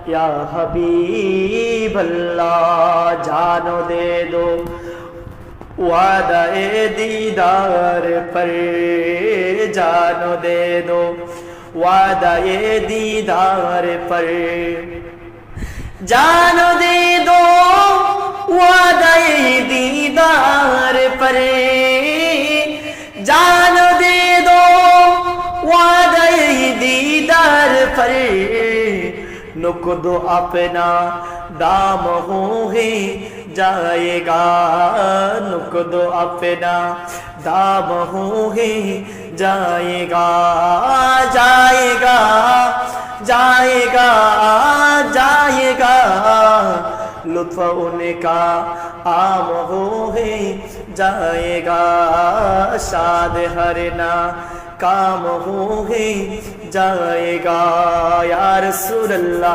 या हबीब अल्लाह। जानो दे दो वादा ए दीदार पर, जानो दे दो वादा ए दीदार पर, जानो दे दो वादा ए दीदार पर, जानो दे दो वादा ए दीदार पर। नुकदो अपना दाम हो ही जाएगा, नुकदो अपना दाम हो ही जाएगा, जाएगा जाएगा जाएगा, लुत्फ उनका आम हो ही जाएगा, शाद हरना काम हो ही जाएगा। या रसूल अल्लाह